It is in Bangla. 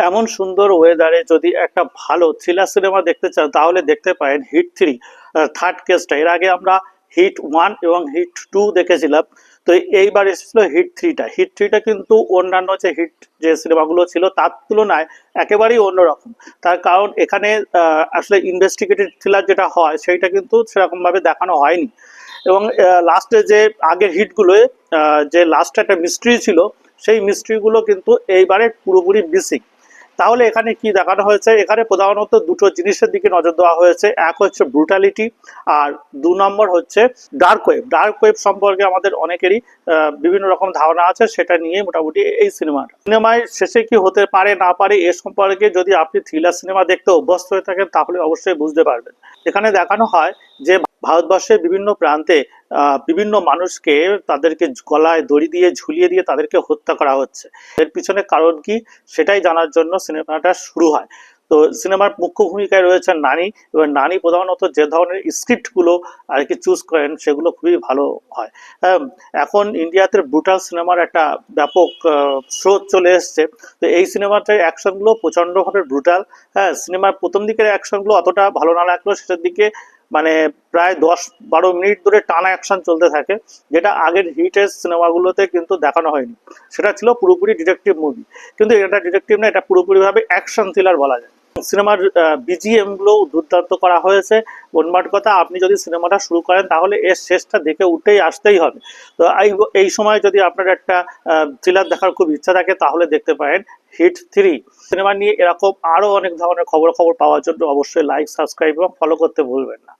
এমন সুন্দর ওয়েদারে যদি একটা ভালো থ্রিলার সিনেমা দেখতে চান তাহলে দেখতে পারেন হিট 3 থার্ড কেসটা। এর আগে আমরা হিট 1 এবং হিট 2 দেখেছিলাম। তো এইবার এসেছিল হিট 3টা। হিট 3টা কিন্তু অন্যান্য যে সিনেমাগুলো ছিল তার তুলনায় একেবারেই অন্যরকম। তার কারণ এখানে আসলে ইনভেস্টিগেটিভ থ্রিলার যেটা হয় সেইটা কিন্তু সেরকম ভাবে দেখানো হয়নি। এবং লাস্টে যে আগের হিটগুলোয় যে লাস্টে একটা মিস্ট্রি ছিল, সেই মিস্ট্রিগুলো কিন্তু এইবারে পুরোপুরি মিসিং। তাহলে এখানে কি দেখানো হয়েছে? এখানে প্রধানত দুটো জিনিসের দিকে নজর দেওয়া হয়েছে। এক হচ্ছে ব্রুটালিটি, আর 2 নম্বর হচ্ছে ডার্ক ওয়েব। ডার্ক ওয়েব সম্পর্কে আমাদের অনেকেরই বিভিন্ন রকম ধারণা আছে, সেটা নিয়ে মোটামুটি এই সিনেমায় শেষে কি হতে পারে না পারে এ সম্পর্কে যদি আপনি থ্রিলার সিনেমা দেখতে অভ্যস্ত হয়ে থাকেন তাহলে অবশ্যই বুঝতে পারবেন। এখানে দেখানো হয় যে ভারতবর্ষের বিভিন্ন প্রান্তে বিভিন্ন মানুষকে তাদেরকে গলায় দড়ি দিয়ে ঝুলিয়ে দিয়ে তাদেরকে হত্যা করা হচ্ছে। এর পিছনে কারণ কি সেটাই জানার জন্য সিনেমাটা শুরু হয়। তো সিনেমার মুখ্য ভূমিকায় রয়েছেন নানি, এবং নানি প্রধানত যে ধরনের স্ক্রিপ্টগুলো আর কি চুজ করেন সেগুলো খুবই ভালো হয়। হ্যাঁ, এখন ইন্ডিয়াতে ব্রুটাল সিনেমার একটা ব্যাপক স্রোত চলে এসছে। তো এই সিনেমাটার অ্যাকশনগুলো প্রচণ্ডভাবে ব্রুটাল। হ্যাঁ, সিনেমার প্রথম দিকের অ্যাকশনগুলো অতটা ভালো না লাগলেও শেষের দিকে মানে প্রায় 10-12 মিনিট ধরে টানা অ্যাকশন চলতে থাকে, যেটা আগের হিটের সিনেমাগুলোতে কিন্তু দেখানো হয়নি। সেটা ছিল পুরোপুরি ডিটেকটিভ মুভি, কিন্তু এটা ডিটেকটিভ না, এটা পুরোপুরিভাবে অ্যাকশন থ্রিলার বলা যায়। সিনেমার বিজিএম গুলো দুর্দান্ত করা হয়েছে। মোটমাট কথা, আপনি যদি সিনেমাটা শুরু করেন তাহলে এর শেষটা দেখে উঠেই আসতেই হবে। তো এই সময় যদি আপনার একটা থ্রিলার দেখার খুব ইচ্ছা থাকে তাহলে দেখতে পারেন হিট 3 সিনেমা নিয়ে। এরকম আরো অনেক ধরনের খবর পাওয়ার জন্য অবশ্যই লাইক, সাবস্ক্রাইব এবং ফলো করতে ভুলবেন না।